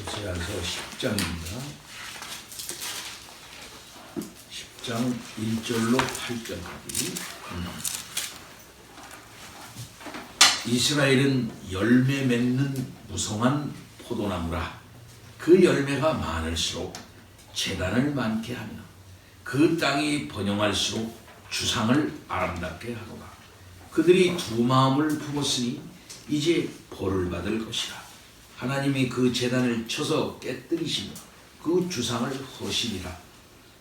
호세아서 10장입니다. 10장 1절로 8절까지. 이스라엘은 열매 맺는 무성한 포도나무라. 그 열매가 많을수록 재단을 많게 하며 그 땅이 번영할수록 주상을 아름답게 하도다. 그들이 두 마음을 품었으니 이제 벌을 받을 것이라. 하나님이 그 재단을 쳐서 깨뜨리시며 그 주상을 허시리라.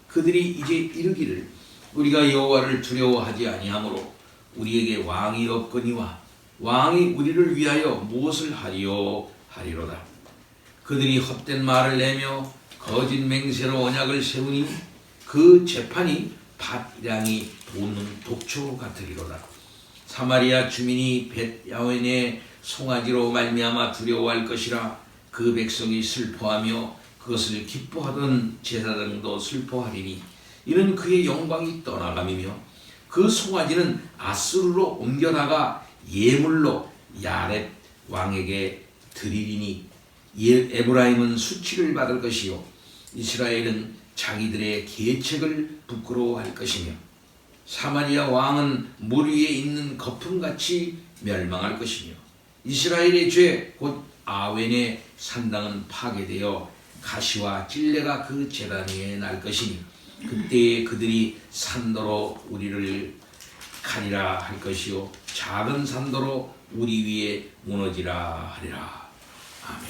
그들이 이제 이르기를 우리가 여호와를 두려워하지 아니하므로 우리에게 왕이 없거니와 왕이 우리를 위하여 무엇을 하리요 하리로다. 그들이 헛된 말을 내며 거짓 맹세로 언약을 세우니 그 재판이 밭량이 돋는 독초 같으리로다. 사마리아 주민이 벳야웬의 송아지로 말미암아 두려워할 것이라. 그 백성이 슬퍼하며 그것을 기뻐하던 제사장도 슬퍼하리니 이는 그의 영광이 떠나감이며 그 송아지는 아수르로 옮겨다가 예물로 야렛 왕에게 드리리니 에브라임은 수치를 받을 것이요 이스라엘은 자기들의 계책을 부끄러워할 것이며 사마리아 왕은 물 위에 있는 거품같이 멸망할 것이며 이스라엘의 죄 곧 아웬의 산당은 파괴되어 가시와 찔레가 그 제단 위에 날 것이니 그때에 그들이 산도로 우리를 가리라 할 것이요 작은 산도로 우리 위에 무너지라 하리라. 아멘.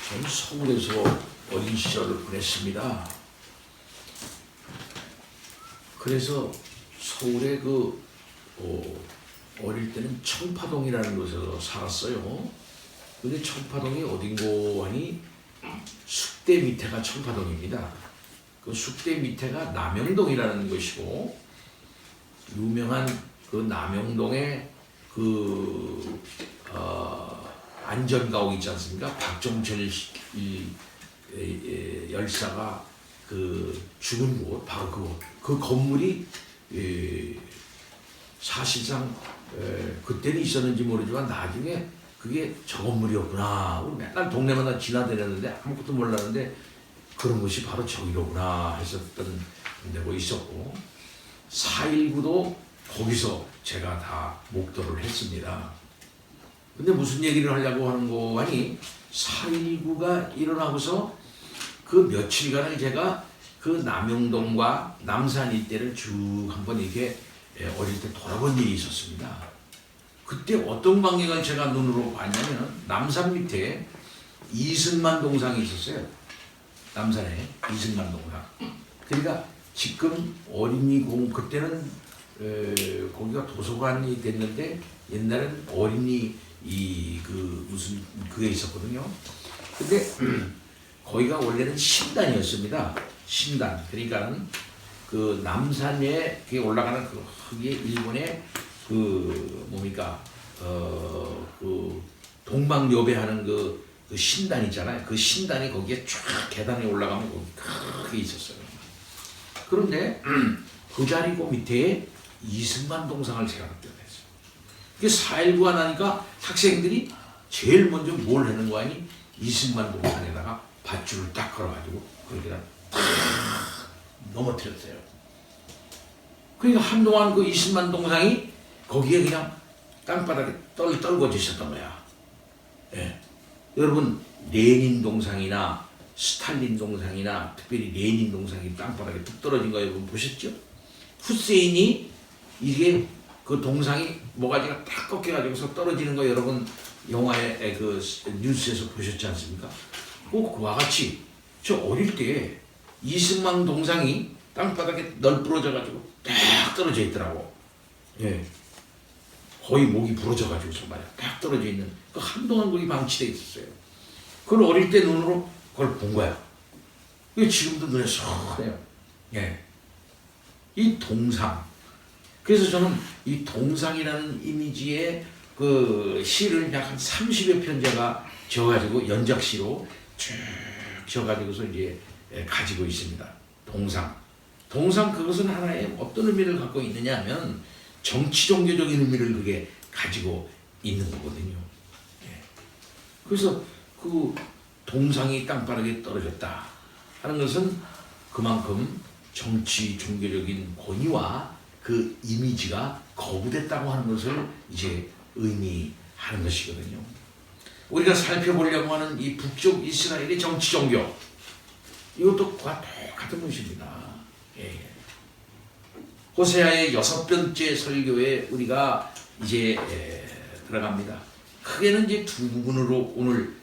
저는 서울에서 어린 시절을 보냈습니다. 그래서 서울에 어릴 때는 청파동이라는 곳에서 살았어요. 근데 청파동이 어딘고 하니 숙대 밑에가 청파동입니다. 그 숙대 밑에가 남영동이라는 곳이고 유명한 그 남영동에 안전가옥 있지 않습니까? 박종철 열사가 죽은 곳 바로 그 건물이 사실상 그때는 있었는지 모르지만 나중에 그게 저 건물이었구나. 우리 맨날 동네마다 지나다녔는데 아무것도 몰랐는데 그런 곳이 바로 저기로구나 했었던 데가 있었고 4.19도 거기서 제가 다 목도를 했습니다. 근데 무슨 얘기를 하려고 하는 거 아니 4.19가 일어나고서 그 며칠간을 제가 그 남영동과 남산 일대를 쭉 한번 이렇게 어릴 때 돌아본 일이 있었습니다. 그때 어떤 광경을 제가 눈으로 봤냐면 남산 밑에 이승만 동상이 있었어요. 남산에 이승만 동상. 그러니까 지금 어린이공 그때는 거기가 도서관이 됐는데 옛날에는 어린이 무슨 그게 있었거든요. 근데 거기가 원래는 신단이었습니다. 신단. 그러니까는 그 남산에 그게 올라가는 그 흙에 일본의 뭡니까 동방여배하는 그 신단 있잖아요. 그 신단이 거기에 쫙 계단에 올라가면 거기 크게 있었어요. 그런데 그 자리 그 밑에 이승만 동상을 제가 그때 했어요. 그게 4.19가 나니까 학생들이 제일 먼저 뭘 하는 거 아니? 이승만 동상에다가 밧줄을 딱 걸어가지고 거기다 탁 넘어뜨렸어요. 그러니까 한동안 그 이승만 동상이 거기에 그냥 땅바닥에 떨궈져 있었던 거야. 예. 여러분 레닌 동상이나 스탈린 동상이나 특별히 레닌 동상이 땅바닥에 뚝 떨어진 거 여러분 보셨죠? 후세인이 이게 그 동상이 모가지가 딱 꺾여가지고서 떨어지는 거 여러분 영화의 그 뉴스에서 보셨지 않습니까? 꼭 그와 같이 저 어릴 때 이승만 동상이 땅바닥에 널브러져가지고 딱 떨어져 있더라고. 예. 거의 목이 부러져가지고서 말이야. 딱 떨어져 있는 그 한동안 거기 방치돼 있었어요. 그걸 어릴 때 눈으로 그걸 본 거야. 이게 지금도 눈에 선해요. 예. 이 동상. 그래서 저는 이 동상이라는 이미지의 그 시를 약 한 30여 편 제가 지어가지고 연작시로 쭉 지어가지고서 이제 가지고 있습니다. 동상. 동상 그것은 하나의 어떤 의미를 갖고 있느냐 하면 정치 종교적인 의미를 그게 가지고 있는 거거든요. 예. 그래서 그 동상이 땅바닥에 떨어졌다 하는 것은 그만큼 정치 종교적인 권위와 그 이미지가 거부됐다고 하는 것을 이제 의미하는 것이거든요. 우리가 살펴보려고 하는 이 북쪽 이스라엘의 정치 종교, 이것도 그와 똑같은 것입니다. 예. 호세아의 6번째 설교에 우리가 이제 들어갑니다. 크게는 이제 두 부분으로 오늘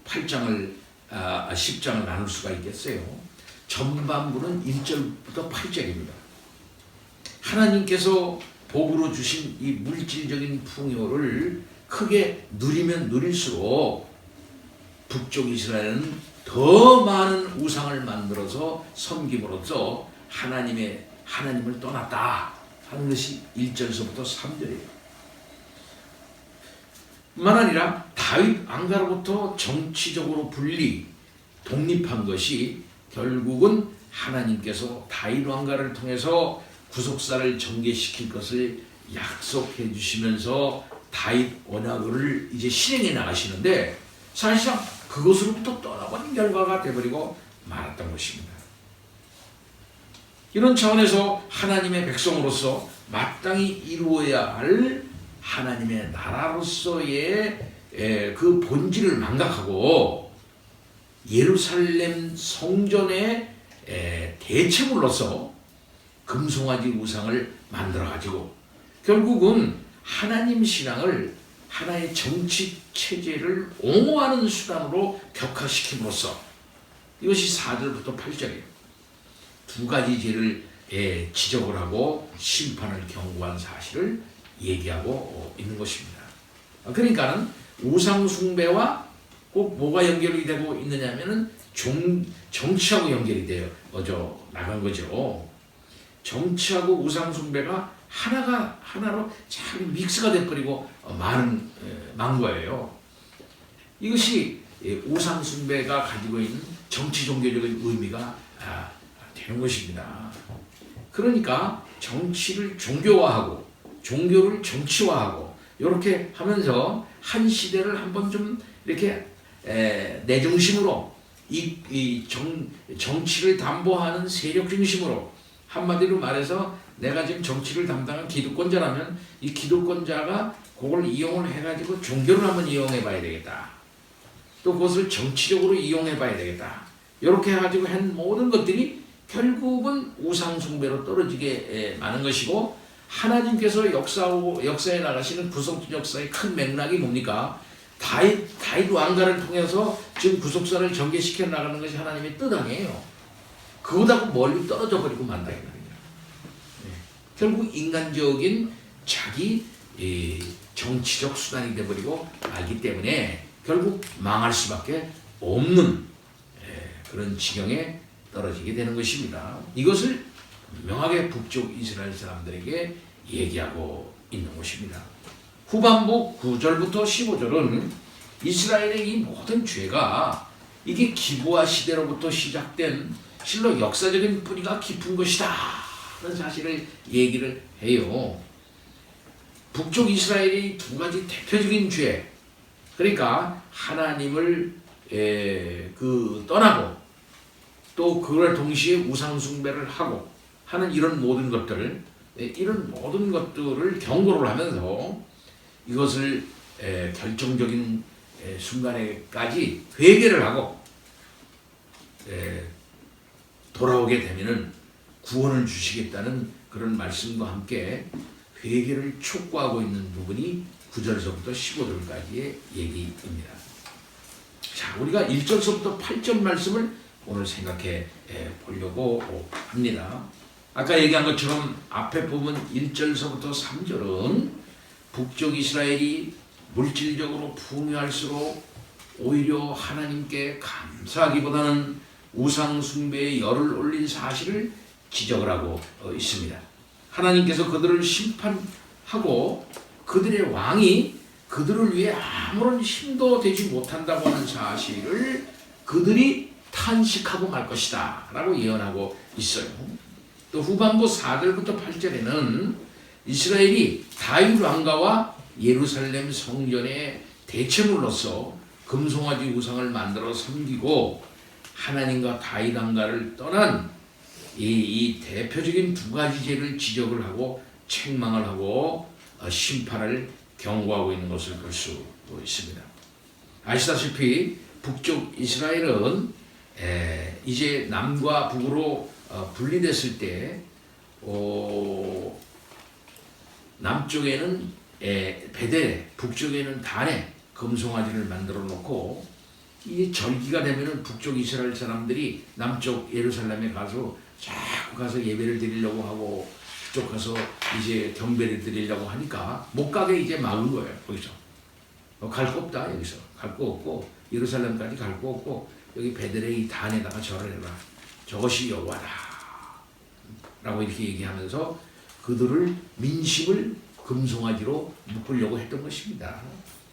8장을 10장을 나눌 수가 있겠어요. 전반부는 1절부터 8절입니다. 하나님께서 복으로 주신 이 물질적인 풍요를 크게 누리면 누릴수록 북쪽 이스라엘은 더 많은 우상을 만들어서 섬김으로써 하나님을 떠났다 하는 것이 1절서부터 3절이에요. 뿐만 아니라 다윗 왕가로부터 정치적으로 독립한 것이 결국은 하나님께서 다윗 왕가를 통해서 구속사를 전개시킬 것을 약속해 주시면서 다윗 언약을 이제 실행해 나가시는데, 사실상 그것으로부터 떠나버린 결과가 되어버리고 말았던 것입니다. 이런 차원에서 하나님의 백성으로서 마땅히 이루어야 할 하나님의 나라로서의 그 본질을 망각하고 예루살렘 성전의 대체물로서 금송아지 우상을 만들어가지고 결국은 하나님 신앙을 하나의 정치 체제를 옹호하는 수단으로 격화시킴으로써, 이것이 4절부터 8절이에요. 두 가지 죄를 지적을 하고 심판을 경고한 사실을 얘기하고 있는 것입니다. 그러니까는 우상 숭배와 꼭 뭐가 연결이 되고 있느냐면은 정치하고 연결이 되어 나간 거죠. 정치하고 우상 숭배가 하나로 잘 믹스가 돼버리고 만 거예요. 이것이 우상 숭배가 가지고 있는 정치 종교적인 의미가 되는 것입니다. 그러니까 정치를 종교화하고 종교를 정치화하고 이렇게 하면서 한 시대를 한번 좀 이렇게 내 중심으로 정치를 담보하는 세력 중심으로, 한마디로 말해서 내가 지금 정치를 담당한 기득권자라면 이 기득권자가 그걸 이용을 해가지고 종교를 한번 이용해 봐야 되겠다. 또 그것을 정치적으로 이용해 봐야 되겠다. 이렇게 해가지고 한 모든 것들이 결국은 우상 숭배로 떨어지게 많은 것이고, 하나님께서 역사에 나가시는 구속 역사의 큰 맥락이 뭡니까? 다윗 왕가를 통해서 지금 구속사를 전개시켜 나가는 것이 하나님의 뜻 아니에요. 그거다고 멀리 떨어져 버리고 만다 이 말이에요. 결국 인간적인 자기 정치적 수단이 되어버리고 말기 때문에 결국 망할 수밖에 없는 그런 지경에 떨어지게 되는 것입니다. 이것을 명하게 북쪽 이스라엘 사람들에게 얘기하고 있는 것입니다. 후반부 9절부터 15절은 이스라엘의 이 모든 죄가 이게 기브아 시대로부터 시작된 실로 역사적인 뿌리가 깊은 것이다 하는 사실을 얘기를 해요. 북쪽 이스라엘의 두 가지 대표적인 죄, 그러니까 하나님을 떠나고 또 그걸 동시에 우상 숭배를 하고 하는 이런 모든 것들을 경고를 하면서 이것을 결정적인 순간에까지 회개를 하고 돌아오게 되면은 구원을 주시겠다는 그런 말씀과 함께 회개를 촉구하고 있는 부분이 9절서부터 15절까지의 얘기입니다. 자, 우리가 1절서부터 8절 말씀을 오늘 생각해 보려고 합니다. 아까 얘기한 것처럼 앞에 보면 1절서부터 3절은 북쪽 이스라엘이 물질적으로 풍요할수록 오히려 하나님께 감사하기보다는 우상 숭배에 열을 올린 사실을 지적을 하고 있습니다. 하나님께서 그들을 심판하고 그들의 왕이 그들을 위해 아무런 힘도 되지 못한다고 하는 사실을 그들이 탄식하고 말 것이다 라고 예언하고 있어요. 또 후반부 4절부터 8절에는 이스라엘이 다윗 왕가와 예루살렘 성전의 대체물로서 금송아지 우상을 만들어 섬기고 하나님과 다윗 왕가를 떠난 이 대표적인 두 가지 죄를 지적을 하고 책망을 하고 심판을 경고하고 있는 것을 볼 수 있습니다. 아시다시피 북쪽 이스라엘은 이제 남과 북으로 분리됐을 때 남쪽에는 베델, 북쪽에는 단에 금송아지를 만들어 놓고 이게 절기가 되면은 북쪽 이스라엘 사람들이 남쪽 예루살렘에 가서 자꾸 가서 예배를 드리려고 하고 그쪽 가서 이제 경배를 드리려고 하니까 못 가게 이제 막은 거예요. 거기서 갈 거 없다. 여기서 갈 거 없고 예루살렘까지 갈 거 없고 여기 베델의 이 단에다가 절을 해라. 저것이 여호와다 라고 이렇게 얘기하면서 그들을 민심을 금송아지로 묶으려고 했던 것입니다.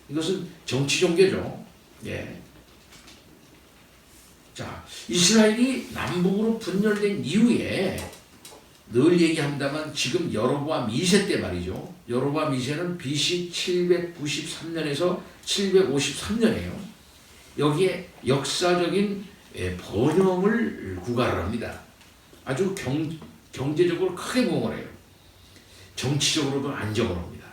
이것은 정치 종교죠. 예. 자, 이스라엘이 남북으로 분열된 이후에 늘 얘기합니다만 지금 여로보암 2세 때 말이죠. 여로보암 2세는 BC 793년에서 753년이에요. 여기에 역사적인 번영을 구가를 합니다. 아주 경제적으로 크게 부흥을 해요. 정치적으로도 안정을 합니다.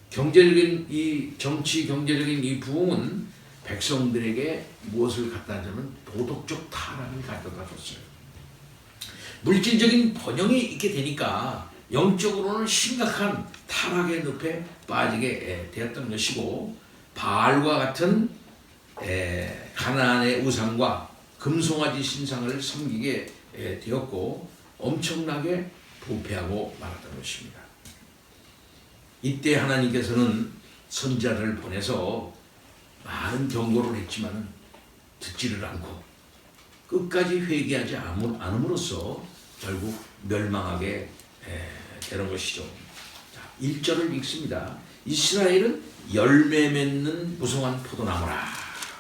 경제적인 이 정치 경제적인 이 부흥은 백성들에게 무엇을 갖다 주면 도덕적 타락을 가져다 줬어요. 물질적인 번영이 있게 되니까 영적으로는 심각한 타락의 늪에 빠지게 되었던 것이고 바알과 같은 가나안의 우상과 금송아지 신상을 섬기게 되었고 엄청나게 부패하고 말았던 것입니다. 이때 하나님께서는 선자를 보내서 많은 경고를 했지만 듣지를 않고 끝까지 회개하지 않음으로써 결국 멸망하게 되는 것이죠. 자, 1절을 읽습니다. 이스라엘은 열매 맺는 무성한 포도나무라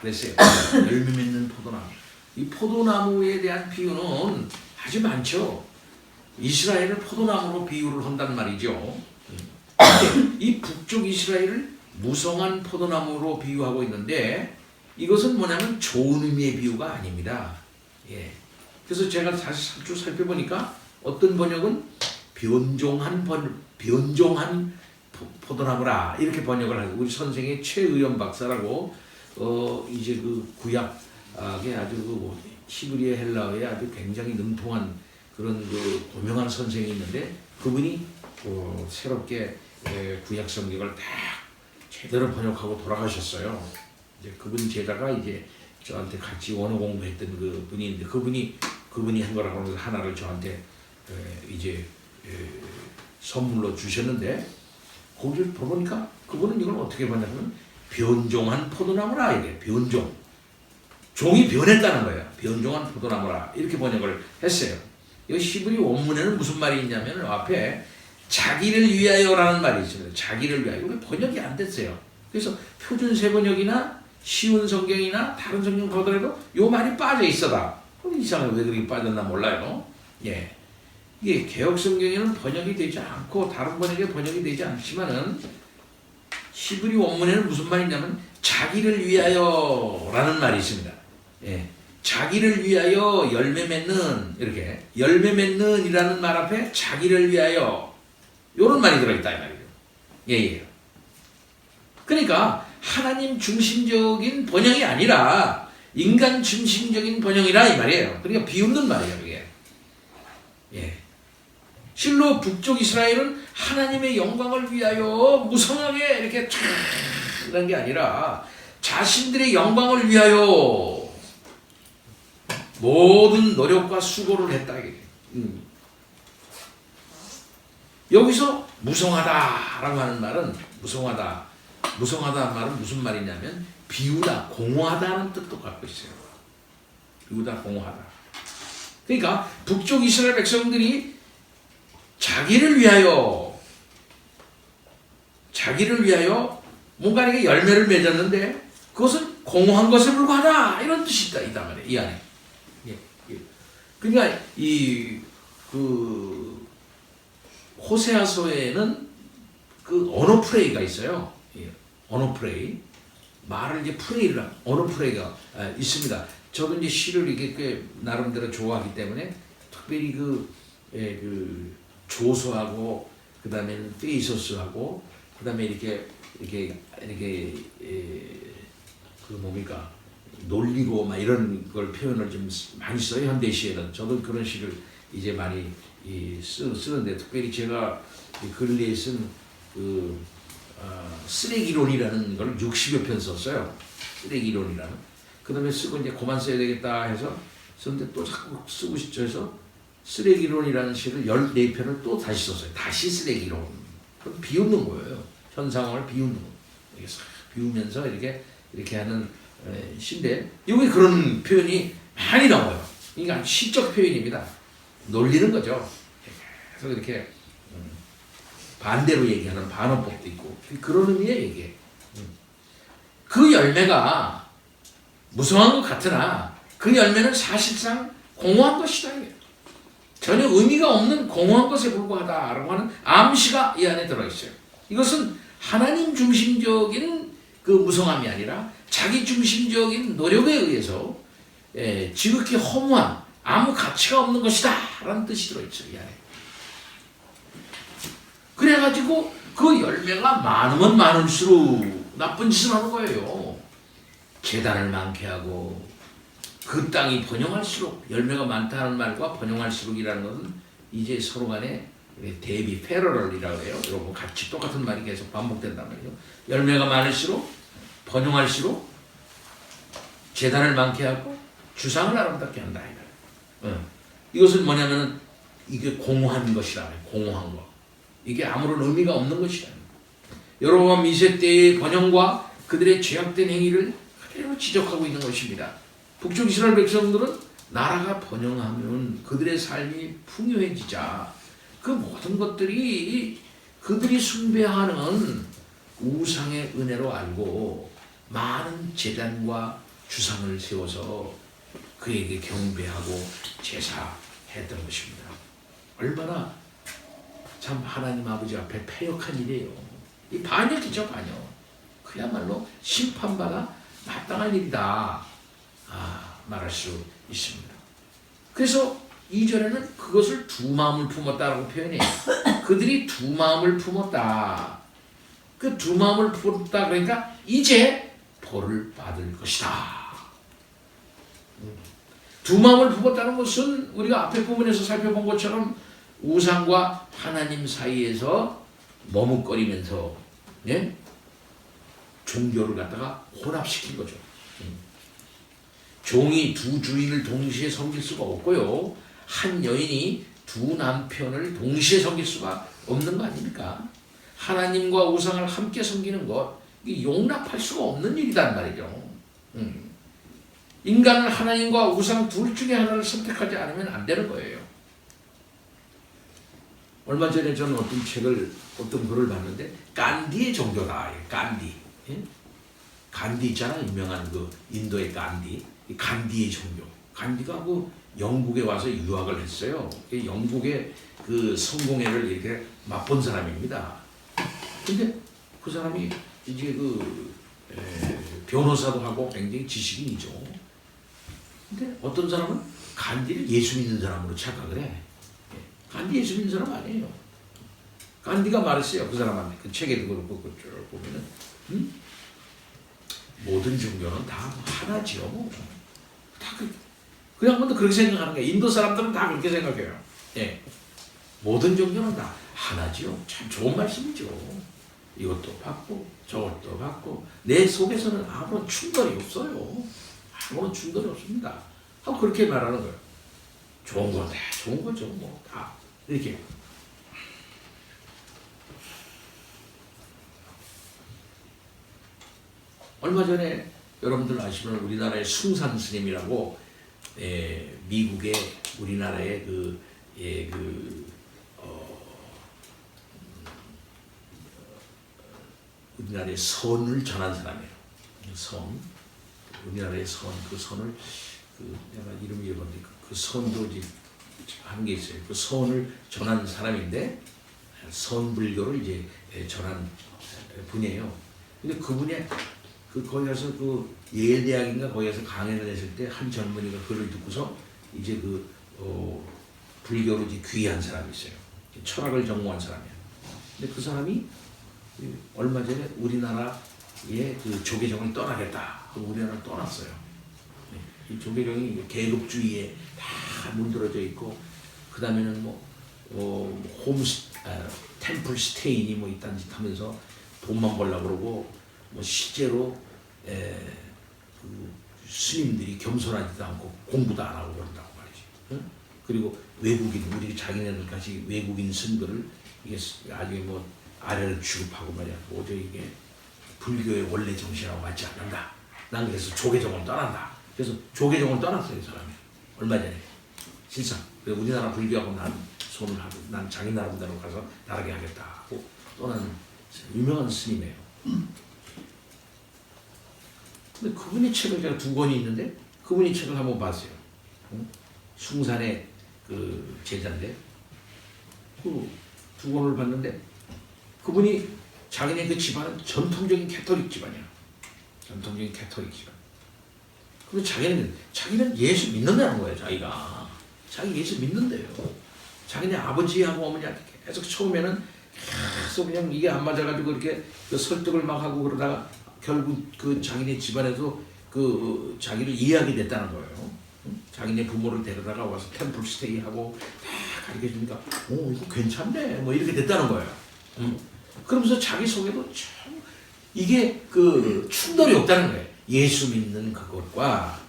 그랬어요. 열매 맺는 포도나무. 이 포도나무에 대한 비유는 아주 많죠. 이스라엘을 포도나무로 비유를 한단 말이죠. 이 북쪽 이스라엘을 무성한 포도나무로 비유하고 있는데 이것은 뭐냐면 좋은 의미의 비유가 아닙니다. 예. 그래서 제가 다시 쭉 살펴보니까 어떤 번역은 변종한 포도나무라 이렇게 번역을 하고 우리 선생의 최의연 박사라고 이제 그 구약에 아주 그 히브리어 헬라어에 아주 굉장히 능통한 그런 그 고명한 선생이 있는데 그분이 새롭게 구약 성경을 다 제대로 번역하고 돌아가셨어요. 이제 그분 제자가 이제 저한테 같이 원어 공부했던 그 분이 있는데 그분이 한 거라고 하면서 하나를 저한테 이제 선물로 주셨는데 거기를 보니까 그분은 이걸 어떻게 봤냐면 변종한 포도나무라 이게 변종 종이 변했다는 거예요. 변종한 포도나무라 이렇게 번역을 했어요. 이 히브리 원문에는 무슨 말이 있냐면 앞에 자기를 위하여라는 말이 있습니다. 자기를 위하여. 이게 번역이 안 됐어요. 그래서 표준 세번역이나 쉬운 성경이나 다른 성경 보더라도 요 말이 빠져 있어다. 이상하게 왜 그렇게 빠졌나 몰라요. 예. 이게 개혁 성경에는 번역이 되지 않고 다른 번역에 번역이 되지 않지만은 히브리 원문에는 무슨 말이냐면 자기를 위하여라는 말이 있습니다. 예. 자기를 위하여 열매 맺는 이렇게 열매 맺는이라는 말 앞에 자기를 위하여 이런 말이 들어있다 이 말이에요. 예. 그러니까 하나님 중심적인 번영이 아니라 인간 중심적인 번영이라 이 말이에요. 그러니까 비웃는 말이에요. 이게. 예. 실로 북쪽 이스라엘은 하나님의 영광을 위하여 무성하게 이렇게 촤 이런 게 아니라 자신들의 영광을 위하여 모든 노력과 수고를 했다. 여기서 무성하다라고 하는 말은 무성하다는 말은 무슨 말이냐면 비우다, 공허하다는 뜻도 갖고 있어요. 비우다, 공허하다. 그러니까 북쪽 이스라엘 백성들이 자기를 위하여 뭔가 이렇게 열매를 맺었는데 그것은 공허한 것에 불과하다 이런 뜻이 있다 이 말이에요. 이 안에. 그러니까 호세아서에는 그 언어 프레이가 있어요. 예, 언어 프레이. 말을 이제 프레이를 언어 프레이가 있습니다. 저도 이제 시를 이게 꽤 나름대로 좋아하기 때문에 특별히 그 조소하고 그다음에는 페이소스하고 그다음에 이렇게 그 뭡니까 놀리고 막 이런 걸 표현을 좀 많이 써요 현대시에는. 저도 그런 시를 이제 많이 쓰는데 특별히 제가 근래에 쓴 그 쓰레기론이라는 걸 60여 편 썼어요. 쓰레기론이라는. 그 다음에 쓰고 이제 그만 써야 되겠다 해서 썼는데 또 자꾸 쓰고 싶죠 해서 쓰레기론이라는 시를 14편을 또 다시 썼어요. 다시 쓰레기론. 그럼 비웃는 거예요. 현 상황을 비웃는 거예요. 이렇게 싹 비우면서 이렇게 하는 시인데 여기 그런 표현이 많이 나와요. 그러니까 시적 표현입니다. 놀리는 거죠. 그래서 이렇게 반대로 얘기하는 반어법도 있고 그런 의미의 얘기예요. 그 열매가 무성한 것 같으나 그 열매는 사실상 공허한 것이다. 전혀 의미가 없는 공허한 것에 불과하다라고 하는 암시가 이 안에 들어있어요. 이것은 하나님 중심적인 그 무성함이 아니라 자기 중심적인 노력에 의해서 지극히 허무한 아무 가치가 없는 것이다 라는 뜻이 들어있어요. 이 안에. 그래가지고 그 열매가 많으면 많을수록 나쁜 짓을 하는 거예요. 재단을 많게 하고 그 땅이 번영할수록 열매가 많다는 말과 번영할수록이라는 것은 이제 서로 간에 대비 패러럴이라고 해요. 여러분 같이 똑같은 말이 계속 반복된단 말이죠. 열매가 많을수록 번영할수록 재단을 많게 하고 주상을 아름답게 한다. 이것은 뭐냐면은 이게 공허한 것이라 공허한 것. 이게 아무런 의미가 없는 것이다. 여로보암 2세 때의 번영과 그들의 죄악된 행위를 그대로 지적하고 있는 것입니다. 북쪽 이스라엘 백성들은 나라가 번영하면 그들의 삶이 풍요해지자 그 모든 것들이 그들이 숭배하는 우상의 은혜로 알고 많은 제단과 주상을 세워서 그에게 경배하고 제사했던 것입니다. 얼마나 참 하나님 아버지 앞에 패역한 일이에요. 이 반역이죠, 반역. 그야말로 심판받아 마땅한 일이다. 말할 수 있습니다. 그래서 2절에는 그것을 두 마음을 품었다라고 표현해요. 그들이 두 마음을 품었다. 그 두 마음을 품었다 그러니까 이제 벌을 받을 것이다. 두 마음을 품었다는 것은 우리가 앞에 부분에서 살펴본 것처럼 우상과 하나님 사이에서 머뭇거리면서 종교를 갖다가 혼합시킨 거죠. 종이 두 주인을 동시에 섬길 수가 없고요. 한 여인이 두 남편을 동시에 섬길 수가 없는 거 아닙니까? 하나님과 우상을 함께 섬기는 것, 용납할 수가 없는 일이란 말이죠. 인간은 하나님과 우상 둘 중에 하나를 선택하지 않으면 안 되는 거예요. 얼마 전에 저는 어떤 글을 봤는데 간디의 종교다. 간디. 간디 있잖아. 유명한 그 인도의 간디. 간디의 종교. 간디가 그 영국에 와서 유학을 했어요. 영국의 그 성공회를 이렇게 맛본 사람입니다. 근데 그 사람이 이제 변호사도 하고 굉장히 지식인이죠. 근데 어떤 사람은 간디를 예수 믿는 사람으로 착각을 해. 간디 예수 믿는 사람 아니에요. 간디가 말했어요. 그 사람한테. 그 책에도 그렇고 그쪽 보면은 모든 종교는 다 하나지요. 다 그 양반도 그렇게 생각하는 거예요. 인도 사람들은 다 그렇게 생각해요. 모든 종교는 다 하나지요. 참 좋은 말씀이죠. 이것도 받고 저것도 받고 내 속에서는 아무런 충돌이 없어요. 아무런 충돌이 없습니다. 하고 그렇게 말하는 거예요. 좋은 거 다 좋은 거죠. 뭐 다 이렇게. 얼마 전에 여러분들 아시면 우리나라의 숭산 스님이라고 미국의 우리나라의 우리나라의 선을 전한 사람이에요. 선, 우리나라의 선, 그 선을 내가 이름이 잊어봤는데 그 선도 한 게 있어요. 그 선을 전한 사람인데 선불교를 이제 전한 분이에요. 근데 그분이 거기 가서 예대학인가 거기 가서 강연을 했을 때 한 젊은이가 그를 듣고서 이제 불교로 이제 귀한 사람이 있어요. 철학을 전공한 사람이야. 근데 그 사람이 얼마 전에 우리나라의 조계종을 떠나겠다. 우리나라를 떠났어요. 이 조계종이 계급주의에 다 문드러져 있고, 그 다음에는 템플 스테인이 있다는 짓 하면서 돈만 벌려고 그러고, 실제로 스님들이 겸손하지도 않고 공부도 안 하고 그런다고 말이지. 응? 그리고 외국인, 우리 자기네들까지 외국인 스님들을 이게 아주 아래를 취급하고 말이야. 도저히 이게 불교의 원래 정신하고 맞지 않는다. 난 그래서 조계종을 떠난다. 그래서 조계종을 떠났어요, 이 사람이. 얼마 전에. 실상. 우리나라 불교하고 난 손을 하고, 난 자기 나름대로 가서 다르게 하겠다 하고 떠나는 유명한 스님이에요. 근데 그분의 책을 제가 2권이 있는데, 그분의 책을 한번 봤어요. 숭산의 제자인데, 2권을 봤는데, 그분이 자기네 집안은 전통적인 캐토릭 집안이야. 전통적인 캐토릭 집안. 그리고 자기는 예수 믿는다는 거예요, 자기가. 자기 예수 믿는데요. 자기네 아버지하고 어머니한테 계속 처음에는 계속 그냥 이게 안 맞아가지고 이렇게 설득을 막 하고 그러다가 결국 자기네 집안에서 자기를 이해하게 됐다는 거예요. 자기네 부모를 데려다가 와서 템플 스테이하고 다 가르쳐 주니까 이거 괜찮네 이렇게 됐다는 거예요. 그러면서 자기 속에도 참 이게 충돌이 없다는 거예요. 예수 믿는 그것과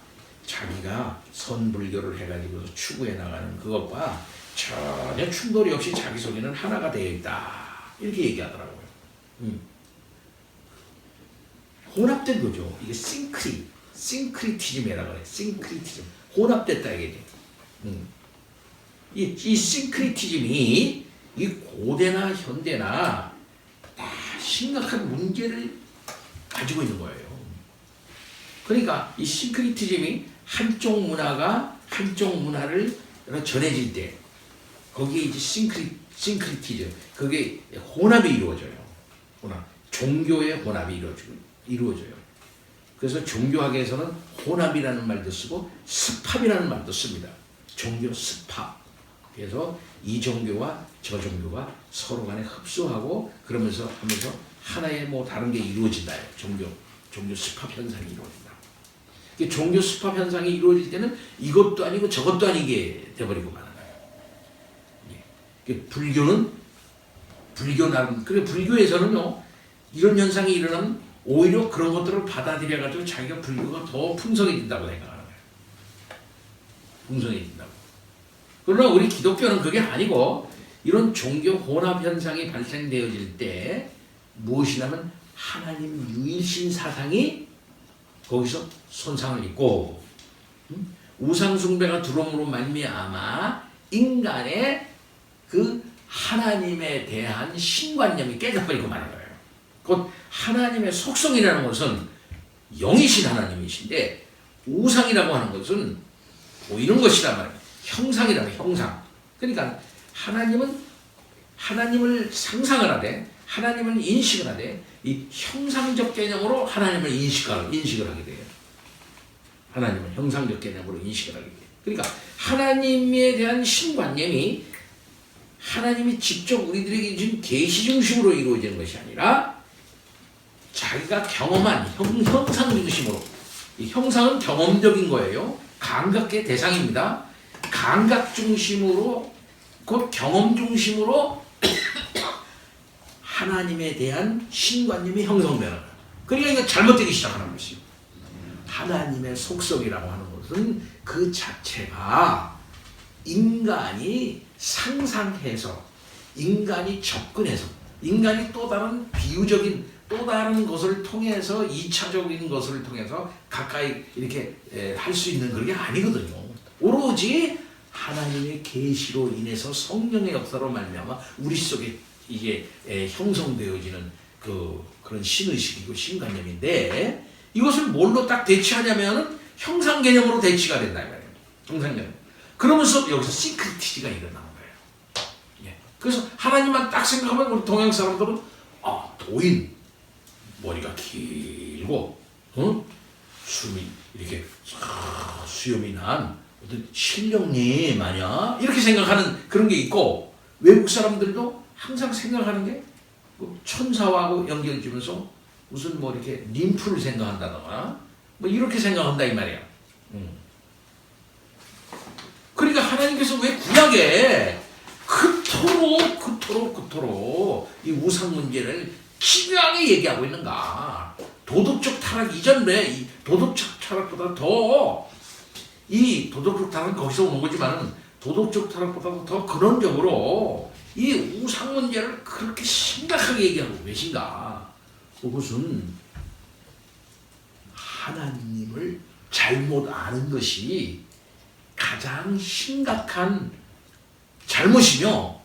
자기가 선불교를 해가지고 추구해 나가는 그것과 전혀 충돌이 없이 자기 속에는 하나가 되어 있다. 이렇게 얘기하더라고요. 혼합된 거죠. 이게 싱크리티즘이라고 해요. 싱크리티즘. 혼합됐다 이게. 이 싱크리티즘이 이 고대나 현대나 다 심각한 문제를 가지고 있는 거예요. 그러니까 이 싱크리티즘이 한쪽 문화를 전해질 때 거기에 이제 싱크리티즘, 그게 혼합이 이루어져요. 종교의 혼합이 이루어져요. 그래서 종교학에서는 혼합이라는 말도 쓰고 습합이라는 말도 씁니다. 종교 습합. 그래서 이 종교와 저 종교가 서로 간에 흡수하고 그러면서 하면서 하나의 다른 게 이루어진다. 종교 습합 현상이 이루어진다. 종교 습합 현상이 이루어질 때는 이것도 아니고 저것도 아니게 돼버리고 마는 거예요. 불교 나름, 그래 불교에서는요, 이런 현상이 일어나면 오히려 그런 것들을 받아들여가지고 자기가 불교가 더 풍성해진다고 생각하는 거예요. 풍성해진다고. 그러나 우리 기독교는 그게 아니고, 이런 종교 혼합 현상이 발생되어질 때 무엇이냐면 하나님 유일신 사상이 거기서 손상을 입고, 우상 숭배가 들어옴으로 말미암아 인간의 하나님에 대한 신관념이 깨져버리고 마는 거예요. 곧 하나님의 속성이라는 것은 영이신 하나님이신데, 우상이라고 하는 것은 보이는 것이란 말이에요. 형상이라면 형상. 그러니까 하나님을 상상을 하되, 하나님을 인식을 하되, 이 형상적 개념으로 하나님을 인식을 하게 돼요. 하나님을 형상적 개념으로 인식을 하게 돼요. 그러니까 하나님에 대한 신관념이 하나님이 직접 우리들에게 준 계시 중심으로 이루어지는 것이 아니라 자기가 경험한 형상 중심으로. 이 형상은 경험적인 거예요. 감각의 대상입니다. 감각 중심으로, 곧 경험 중심으로 하나님에 대한 신관념이 형성되는 거예요. 그러니까 이거 잘못되기 시작하는 것이요. 하나님의 속성이라고 하는 것은 그 자체가 인간이 상상해서, 인간이 접근해서, 인간이 또 다른 비유적인 또 다른 것을 통해서, 2차적인 것을 통해서 가까이 이렇게 할 수 있는 그런 게 아니거든요. 오로지 하나님의 계시로 인해서 성령의 역사로 말미암아 우리 속에 이게 형성되어지는 그런 신의식이고 신관념인데, 이것을 뭘로 딱 대치하냐면은 형상 개념으로 대치가 된다 이 말이에요. 형상 개념. 그러면서 여기서 싱크리티즈가 일어나는 거예요. 예. 그래서 하나님만 딱 생각하면 우리 동양 사람들은 도인, 머리가 길고 숨이 이렇게 수염이 난 어떤 신령님 아니야? 이렇게 생각하는 그런 게 있고, 외국 사람들도 항상 생각하는 게 천사하고 연결지면서 무슨 뭐 이렇게 림프를 생각한다거나 뭐 이렇게 생각한다 이 말이야. 그러니까 하나님께서 왜 구약에 그토록 이 우상 문제를 기묘하게 얘기하고 있는가? 도덕적 타락 이전에 이 도덕적 타락보다 더 이 도덕적 타락은 거기서 오는 거지만 도덕적 타락보다 더 근원적으로 이 우상 문제를 그렇게 심각하게 얘기하고 계신가? 그것은 하나님을 잘못 아는 것이 가장 심각한 잘못이며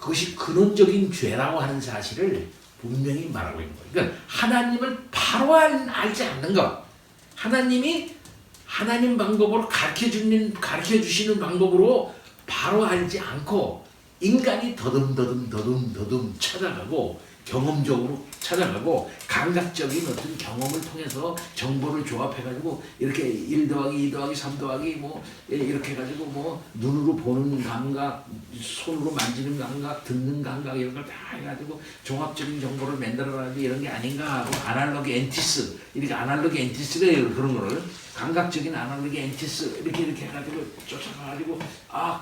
그것이 근원적인 죄라고 하는 사실을 분명히 말하고 있는 거예요. 그러니까 하나님을 바로 알지 않는 것, 하나님이 하나님 방법으로 가르쳐 주시는 방법으로 바로 알지 않고 인간이 더듬 찾아가고 경험적으로 찾아가고 감각적인 어떤 경험을 통해서 정보를 조합해가지고 이렇게 1 더하기 2 더하기 3 더하기 뭐 이렇게 해가지고 뭐 눈으로 보는 감각, 손으로 만지는 감각, 듣는 감각 이런 걸 다 해가지고 종합적인 정보를 만들어가지고 이런 게 아닌가 하고 아날로그 엔티스, 이렇게 아날로그 엔티스가 그런 거를 감각적인 아날로그 엔티스 이렇게 해가지고 쫓아가가지고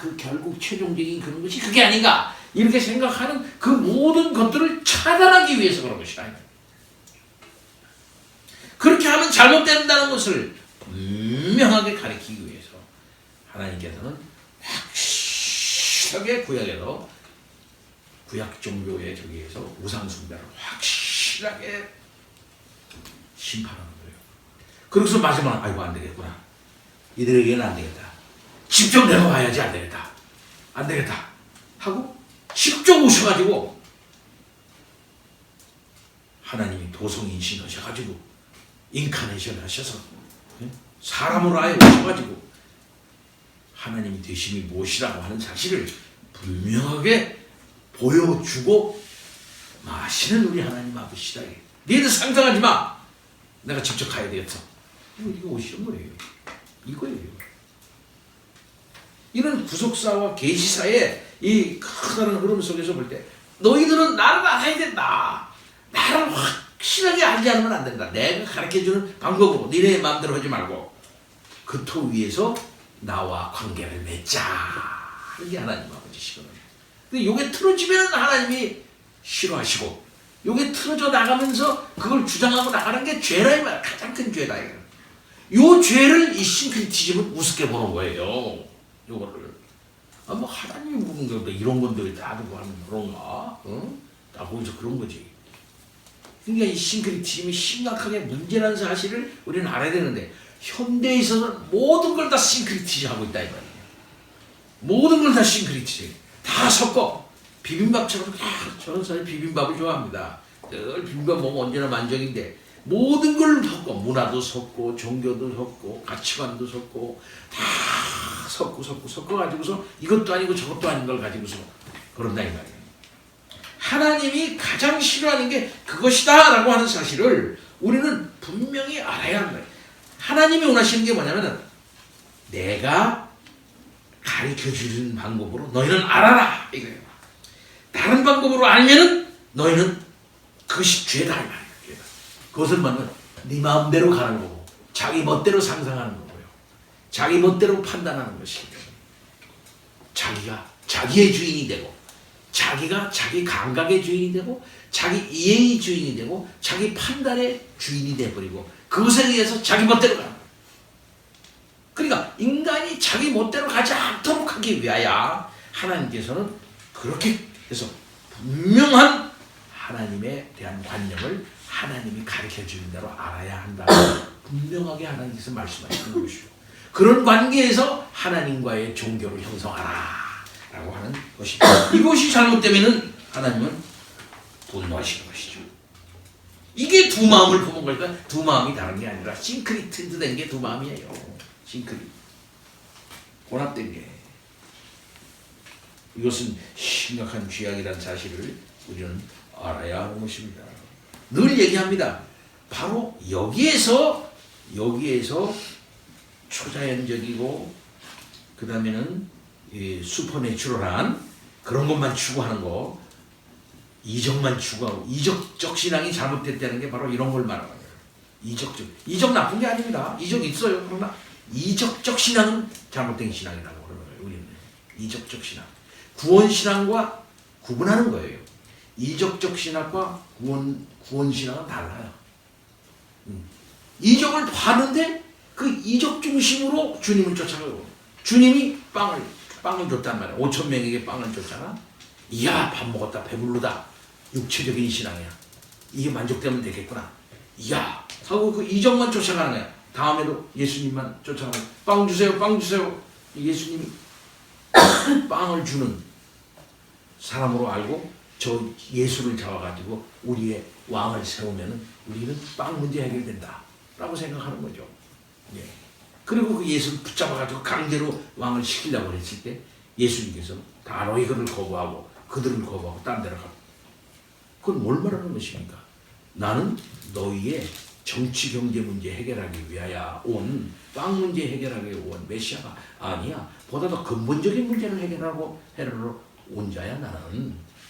그 결국 최종적인 그런 것이 그게 아닌가 이렇게 생각하는 그 모든 것들을 차단하기 위해서 그런 것이다. 그렇게 하면 잘못된다는 것을 분명하게 가리키기 위해서 하나님께서는 확실하게 구약에서 구약 종교의 저기에서 우상 숭배를 확실하게 심판하는 거예요. 그래서 마지막에 아이고 안 되겠구나. 이들에게는 안 되겠다. 직접 내가 와야지 안 되겠다. 안 되겠다. 하고 직접 오셔가지고 하나님이 도성인신 하셔가지고 인카네이션 하셔서 사람으로 아예 오셔가지고 하나님이 되심이 무엇이라고 하는 사실을 분명하게 보여주고 마시는 우리 하나님 아버지시다. 너희들 상상하지 마. 내가 직접 가야 되겠어. 이거 오시는 거예요. 이거예요. 이런 구속사와 계시사의 이 커다란 흐름 속에서 볼 때 너희들은 나를 알아야 된다. 나를 확실하게 알지 않으면 안 된다. 내가 가르쳐주는 방법으로 니네 마음대로 하지 말고 그 토 위에서 나와 관계를 맺자. 이게 하나님 아버지시거든요. 근데 요게 틀어지면 하나님이 싫어하시고 요게 틀어져 나가면서 그걸 주장하고 나가는 게 죄라 이 말. 가장 큰 죄다. 요 죄를 이 싱크리티즘은 우습게 보는 거예요. 요거를. 뭐 하나님이 보는 건데 이런 건데 나도 하는 그런가? 나 거기서 그런 거지. 그러니까 이 싱크리티즘이 심각하게 문제라는 사실을 우리는 알아야 되는데 현대에 있어서는 모든 걸 다 싱크리티즘 하고 있다 이 말이에요. 모든 걸 다 싱크리티즘. 다 섞어. 비빔밥처럼 저는 사실 비빔밥을 좋아합니다. 늘 비빔밥 먹으면 언제나 만족인데 모든 걸 섞고 문화도 섞고 종교도 섞고 가치관도 섞고 다 섞어가지고서 이것도 아니고 저것도 아닌 걸 가지고서 그런다 이 말이에요. 하나님이 가장 싫어하는 게 그것이다 라고 하는 사실을 우리는 분명히 알아야 한다. 하나님이 원하시는 게 뭐냐면 내가 가르쳐주는 방법으로 너희는 알아라 이거예요. 다른 방법으로 알면은 너희는 그것이 죄다 이 말이에요. 죄다. 그것을 뭐냐면 네 마음대로 가는 거고 자기 멋대로 상상하는 거고요. 자기 멋대로 판단하는 것이기 때문에 자기가 자기의 주인이 되고 자기가 자기 감각의 주인이 되고 자기 이해의 주인이 되고 자기 판단의 주인이 돼버리고 그것에 의해서 자기 멋대로 가는 거예요. 그러니까 인간이 자기 멋대로 가지 않도록 하기 위하여 하나님께서는 그렇게 해서 분명한 하나님에 대한 관념을 하나님이 가르쳐주는 대로 알아야 한다. 분명하게 하나님께서 말씀하시는 것이죠. 그런 관계에서 하나님과의 종교를 형성하라 라고 하는 것입니다. 이것이 잘못되면 하나님은 분노하시는 것이죠. 이게 두 마음을 품은 걸까? 두 마음이 다른 게 아니라 싱크리트 된 게 두 마음이에요. 싱크리트. 혼합된 게. 이것은 심각한 죄악이라는 사실을 우리는 알아야 하는 것입니다. 늘 얘기합니다. 바로 여기에서 초자연적이고 그 다음에는 슈퍼내추럴한 그런 것만 추구하는 거, 이적만 추구하고 이적적 신앙이 잘못됐다는 게 바로 이런 걸 말하는 거예요. 이적 나쁜 게 아닙니다. 이적 있어요. 그러나 이적적 신앙은 잘못된 신앙이라고 그러는 거예요. 우리는 이적적 신앙, 구원 신앙과 구분하는 거예요. 이적적 신앙과 구원 신앙은 달라요. 이적을 봤는데 그 이적 중심으로 주님을 쫓아가고, 주님이 빵을 줬단 말이야. 5천 명에게 빵을 줬잖아. 이야, 밥 먹었다, 배부르다. 육체적인 신앙이야. 이게 만족되면 되겠구나. 이야 하고 그 이적만 쫓아가는 거야. 다음에도 예수님만 쫓아가고, 빵 주세요, 빵 주세요. 예수님이 빵을 주는 사람으로 알고 저 예수를 잡아가지고 우리의 왕을 세우면은 우리는 빵 문제 해결된다 라고 생각하는 거죠. 예. 그리고 그 예수를 붙잡아가지고 강제로 왕을 시키려고 했을 때 예수님께서 다 너희들을 거부하고 그들을 거부하고 딴 데로 가고, 그건 뭘 말하는 것입니까? 나는 너희의 정치 경제 문제 해결하기 위하여 온, 빵 문제 해결하기 온 메시아가 아니야. 보다 더 근본적인 문제를 해결하러 온 자야.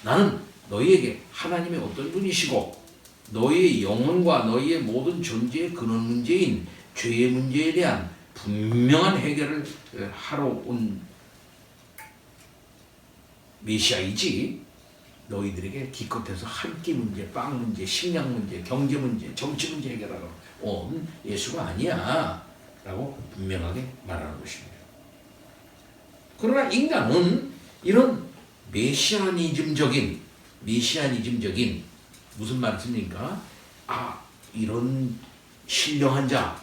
나는 너희에게 하나님의 어떤 분이시고 너희의 영혼과 너희의 모든 존재의 근원 문제인 죄의 문제에 대한 분명한 해결을 하러 온 메시아이지, 너희들에게 기껏해서 한 끼 문제, 빵 문제, 식량 문제, 경제 문제, 정치 문제 해결하러 온 예수가 아니야 라고 분명하게 말하는 것입니다. 그러나 인간은 이런 메시아니즘적인 무슨 말씀입니까? 이런 신령한 자,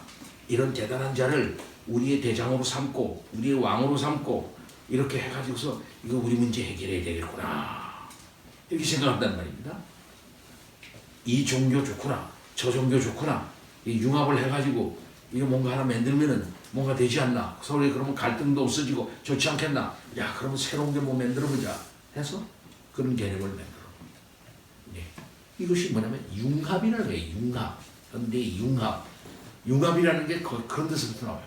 이런 대단한 자를 우리의 대장으로 삼고 우리의 왕으로 삼고 이렇게 해가지고서 이거 우리 문제 해결해야 되겠구나 이렇게 생각한단 말입니다. 이 종교 좋구나, 저 종교 좋구나, 이 융합을 해가지고 이거 뭔가 하나 만들면은 뭔가 되지 않나, 서로 그러면 갈등도 없어지고 좋지 않겠나, 야 그러면 새로운 게 뭐 만들어보자 해서 그런 개념을 만들어. 네. 이것이 뭐냐면 융합이라는 거예요. 현대 융합이라는 게 그런 데서부터 나와요.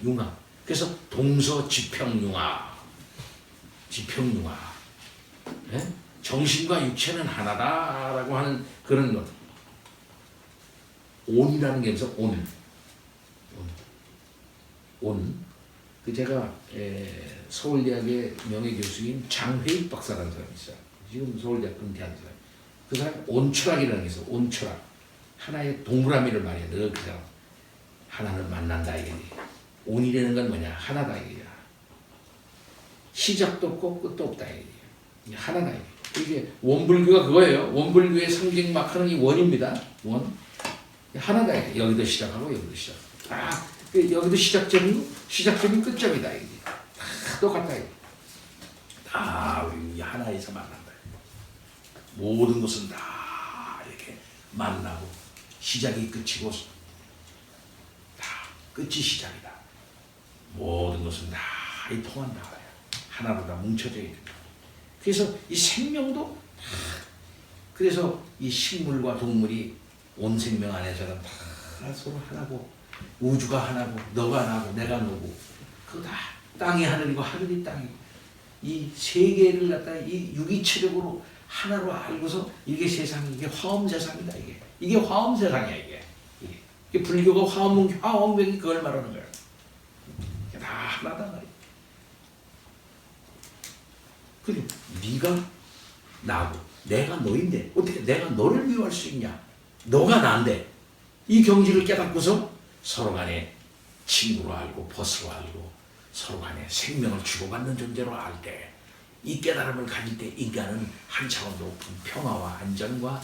융합. 그래서 동서지평융합. 네? 정신과 육체는 하나다라고 하는 그런 것. 온이라는 게 무슨 그 제가 서울대학의 명예교수인 장회익 박사라는 사람이 있어요. 지금 서울대학 은퇴한 사람. 그 사람 온철학이라는 게 있어. 온철학. 하나의 동그라미를 말해. 늘 그 사람. 하나는 만난다 이게. 온이라는 건 뭐냐? 하나다 이게. 시작도 없고 끝도 없다 이게. 하나다 이게. 이게 원불교가 그거예요. 원불교의 상징 마크는 이 원입니다. 원. 하나다 이게. 여기도 시작하고 여기도 시작. 여기도 시작점이 끝점이다 이게. 다 똑같다 이게. 다 우리 하나에서 만난다. 모든 것은 다 이렇게 만나고 시작이 끝이고 다 끝이 시작이다. 모든 것은 다 이 통한다. 하나로 다 뭉쳐져 있다. 그래서 이 생명도 그래서 이 식물과 동물이 온 생명 안에서는 다 서로 하나고, 우주가 하나고, 너가 하나고 내가 너고, 그거 다 땅이 하늘이고 하늘이 땅이고, 이 세계를 갖다가 이 유기체력으로 하나로 알고서 이게 세상이, 이게 화엄 세상이다 이게 화엄 세상이야 이게 불교가 화엄경이 그걸 말하는 거야. 이게 다 하나다 말이야. 그리고 네가 나고 내가 너인데 어떻게 내가 너를 미워할 수 있냐? 너가 나인데 이 경지를 깨닫고서 서로 간에 친구로 알고 벗으로 알고 서로 간에 생명을 주고받는 존재로 알 때, 이 깨달음을 가질 때 인간은 한 차원 높은 평화와 안전과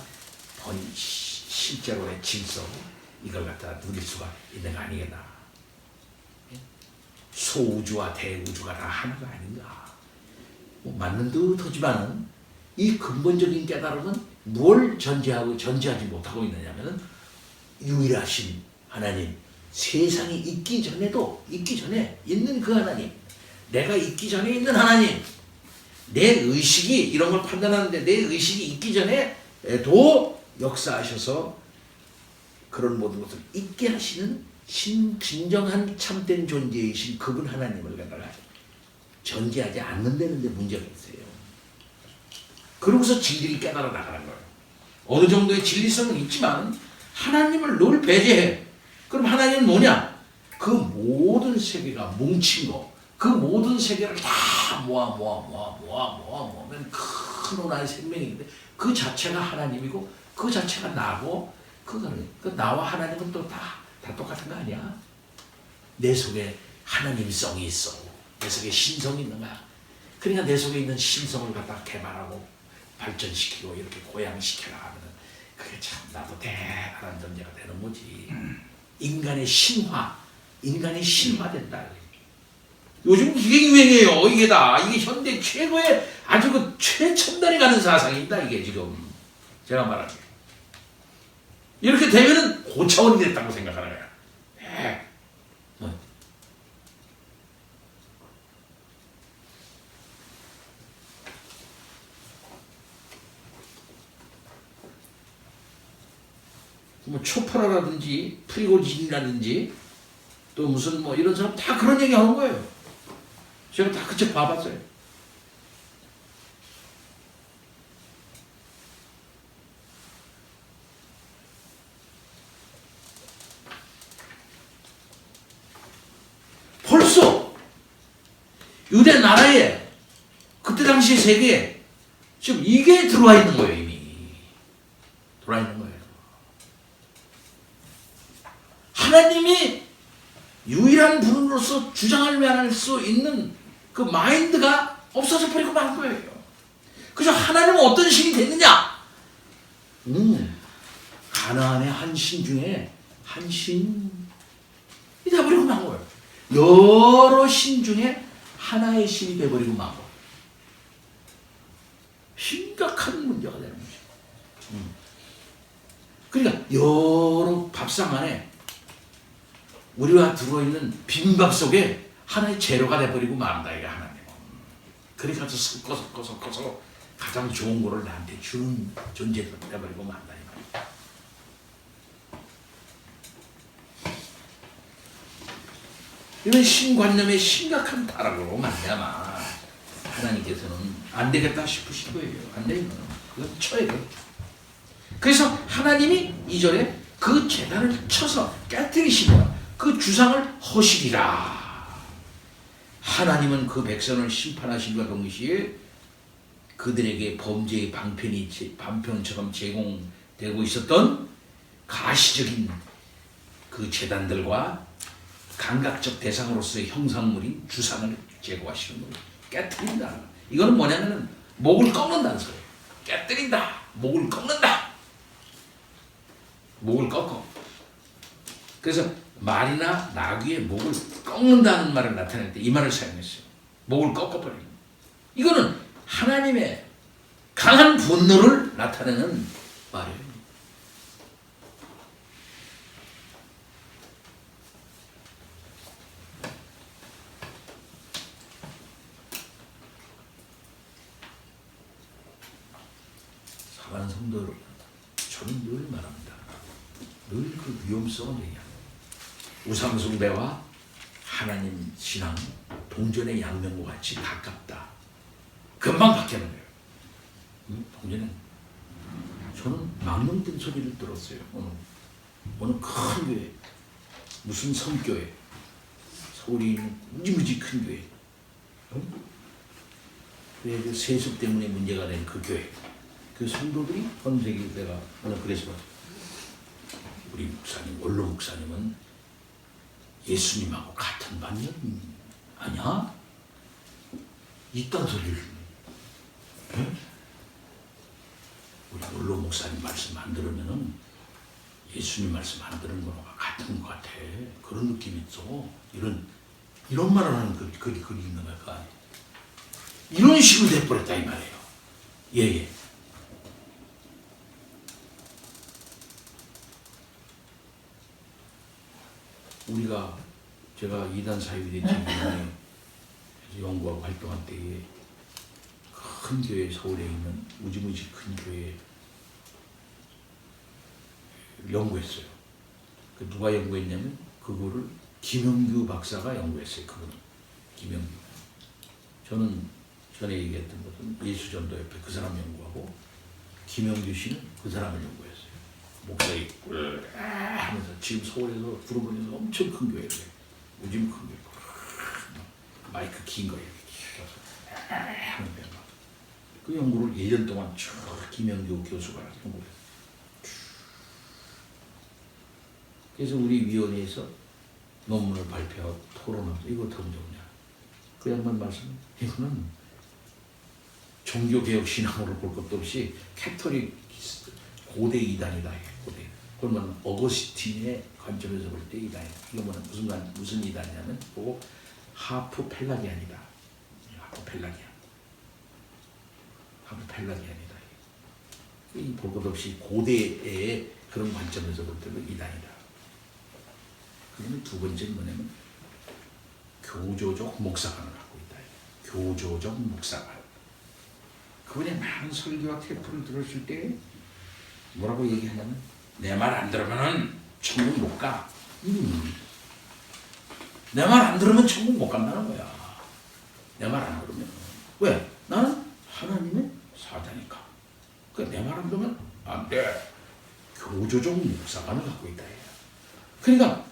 실제로의 질서, 이걸 갖다 누릴 수가 있는 거 아니겠나. 소우주와 대우주가 다 하나가 아닌가. 맞는 듯하지만은 이 근본적인 깨달음은 뭘 전제하지 못하고 있느냐면은 유일하신 하나님, 세상이 있기 전에 있는 그 하나님, 내가 있기 전에 있는 하나님, 내 의식이 이런 걸 판단하는데 내 의식이 있기 전에도 역사하셔서 그런 모든 것을 있게 하시는 진정한 참된 존재이신 그분 하나님을 갖다가 전제하지 않는다는 데 문제가 있어요. 그러고서 진리를 깨달아 나가는 거예요. 어느 정도의 진리성은 있지만 하나님을 늘 배제해. 그럼 하나님은 뭐냐? 그 모든 세계가 뭉친 거, 그 모든 세계를 다 모으면 큰 하나의 생명인데 그 자체가 하나님이고 그 자체가 나고 그거는 그 나와 하나님은 또 다 똑같은 거 아니야? 내 속에 하나님성이 있어. 내 속에 신성이 있는 거야. 그러니까 내 속에 있는 신성을 갖다 개발하고 발전시키고 이렇게 고양시켜라 하면 그게 참 나도 대단한 존재가 되는 거지. 인간의 신화, 인간이 신화된다. 요즘 이게 유행이에요. 이게 다 이게 현대 최고의 아주 그 최첨단에 가는 사상입니다. 이게 지금 제가 말하는 게 이렇게 되면은 고차원이 됐다고 생각하는 거야. 네. 뭐 초파라든지 프리고진이라든지 또 무슨 뭐 이런 사람 다 그런 얘기 하는 거예요. 제가 다 그쪽 봐봤어요. 벌써 유대 나라에 그때 당시 세계에 지금 이게 들어와 있는 거예요. 이미 들어와 있는 거예요. 하나님이 유일한 분으로서 주장할 만할 수 있는 그 마인드가 없어져 버리고 만 거예요. 그래서 하나님은 어떤 신이 됐느냐? 가나안의 한 신 중에 한 신이 돼버리고 만 거예요. 여러 신 중에 하나의 신이 돼버리고 만 거예요. 심각한 문제가 되는 거죠. 그러니까 여러 밥상 안에 우리가 들어있는 빈밥 속에 하나의 재료가 돼버리고 만다 이게 하나님은. 그렇게 해서 섞어서 가장 좋은 거를 나한테 주는 존재가 돼버리고 만다 이 말이야. 이런 신관념의 심각한 타락으로 말미암아 하나님께서는 안 되겠다 싶으신 거예요. 안 되면 그건 쳐야 돼. 그래서 하나님이 2절에 그 제단을 쳐서 깨뜨리시고 그 주상을 허시리라. 하나님은 그 백성을 심판하신과 동시에 그들에게 범죄의 방편처럼 제공되고 있었던 가시적인 그 제단들과 감각적 대상으로서의 형상물인 주상을 제거하시는 거예요. 깨뜨린다. 이거는 뭐냐면은 목을 꺾는다는 소리예요. 깨뜨린다. 목을 꺾는다. 목을 꺾어. 그래서 말이나 나귀의 목을 꺾는다는 말을 나타낼 때 이 말을 사용했어요. 목을 꺾어버리는. 이거는 하나님의 강한 분노를 나타내는 말이에요. 사랑하는 성도 여러분, 저는 늘 말합니다. 늘 그 위험성을 얘기합니다. 우상숭배와 하나님 신앙 동전의 양면과 같이 가깝다. 금방 바뀌는 거예요. 동전은 저는 망령된 소리를 들었어요. 어느 큰 교회, 무슨 성교회, 서울에 있는 무지무지 큰 교회. 그 세습 때문에 문제가 된 그 교회. 그 성도들이 건세기 내가 그래서 우리 목사님, 원로 목사님은 예수님하고 같은 반면 아니야? 이딴 소리를. 우리 원로 목사님 말씀 안 들으면은 예수님 말씀 안 들은 거랑 같은 것 같아. 그런 느낌이 있어. 이런 말을 하는 글이 있는 거야. 이런 식으로 돼버렸다 이 말이에요. 예. 제가 이단 사유대 지구에 연구하고 활동할 때에 큰 교회, 서울에 있는 무지무지 큰 교회 연구했어요. 그 누가 연구했냐면 그거를 김영규 박사가 연구했어요. 그분은 김영규. 저는 전에 얘기했던 것은 예수전도협회 그 사람 연구하고 김영규 씨는 그 사람을 연구했어요. 목사님 하면서 지금 서울에서 부르면서 엄청 큰 교회예요. 무지무 큰 교회. 마이크 긴 거예요. 하는데 그 연구를 1년 동안 쭉 김영규 교수가 연구했어요. 그래서 우리 위원회에서 논문을 발표하고 토론하면서 이거 어떻게 하면 좋냐. 그 양반 말씀, 이거는 종교개혁 신앙으로 볼 것도 없이 캐토릭 고대 이단이다. 고대. 그러면 어거스틴의 관점에서 볼 때 이단이다. 이거 무슨 이단이냐면 그거 하프 펠라기안이다. 하프 펠라기안. 하프 펠라기안이다. 볼 것 없이 고대의 그런 관점에서 볼 때는 이단이다. 그러면 두 번째는 뭐냐면 교조적 목사관을 갖고 있다. 교조적 목사관. 그분의 많은 설교와 테이프를 들었을 때 뭐라고 얘기하냐면 내 말 안 들으면은 천국 못 가. 내 말 안 들으면 천국 못 간다는 거야. 내 말 안 들으면. 왜? 나는 하나님의 사자니까. 그러니까 내 말 안 들으면 안 돼. 교조적 목사관을 갖고 있다. 그러니까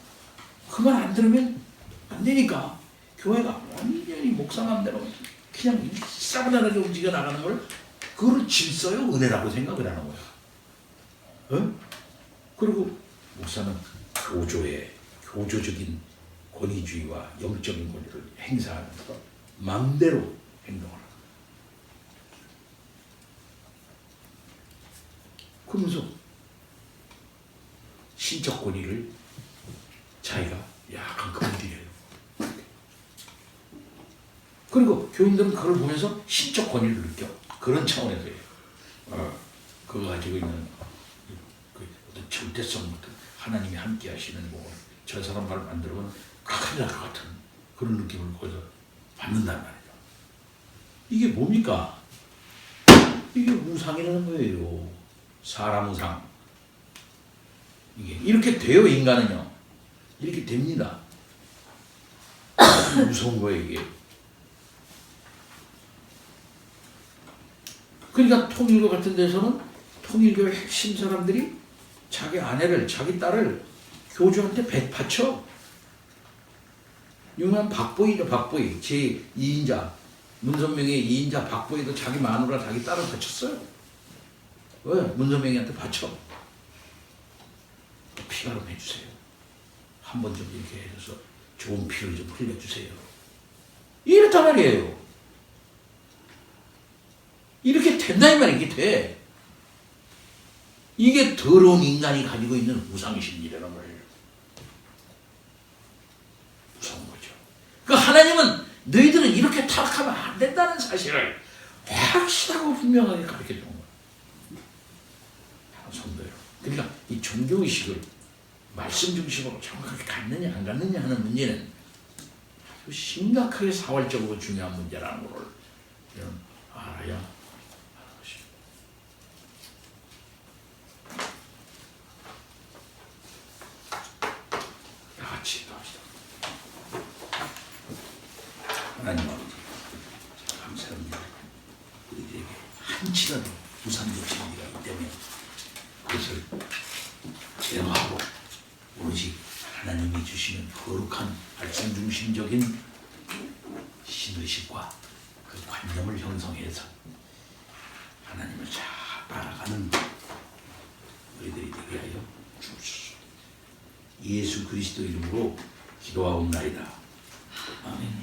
그 말 안 들으면 안 되니까 교회가 완전히 목사 맘대로 그냥 싸그라들게 움직여 나가는 걸 그걸 질서요 은혜라고 생각을 하는 거야. 어? 그리고 목사는 교조적인 권위주의와 영적인 권위를 행사하면서 마음대로 행동을 하는 거야. 그러면서 신적 권위를 자기가 약간 건드려요. 그리고 교인들은 그걸 보면서 신적 권위를 느껴. 그런 차원에서요. 그거 가지고 있는 그 어떤 절대성, 하나님이 함께 하시는 저 사람 말 안 들으면 큰일 날 것 같은 그런 느낌을 거기서 받는단 말이죠. 이게 뭡니까? 이게 우상이라는 거예요. 사람 우상. 이게 이렇게 돼요. 인간은요. 이렇게 됩니다. 무서운 거예요, 이게. 그러니까 통일교 같은 데서는 통일교의 핵심 사람들이 자기 아내를, 자기 딸을 교주한테 바쳐. 유명한 박보이죠, 박보이. 제2인자, 문선명의 2인자 박보이도 자기 마누라, 자기 딸을 바쳤어요. 왜? 문선명이한테 바쳐. 피가 좀 해주세요. 한 번 좀 이렇게 해줘서 좋은 피를 좀 흘려주세요. 이렇단 말이에요. 이렇게 된다 이 말이야. 이게 돼. 이게 더러운 인간이 가지고 있는 우상심리라는 거예요. 무서운 거죠. 그 하나님은 너희들은 이렇게 타락하면 안 된다는 사실을 확실하고 분명하게 가르쳐 주는 거예요. 성도요. 그러니까 이 종교의식을 말씀 중심으로 정확하게 갖느냐 안 갖느냐 하는 문제는 아주 심각하게 사활적으로 중요한 문제라는 걸 알아야 하는 것입니다. 다 같이 기도합시다. 하나님 아버지 감사합니다. 우리들에게 한치라도 우상적 진리가 있기 때문에 그것을 제어하고 오직 하나님이 주시는 거룩한 말씀 중심적인 신의식과 그 관념을 형성해서 하나님을 잘 따라가는 우리들이 되게 하여 주옵소서. 예수 그리스도 이름으로 기도하옵나이다. 아멘.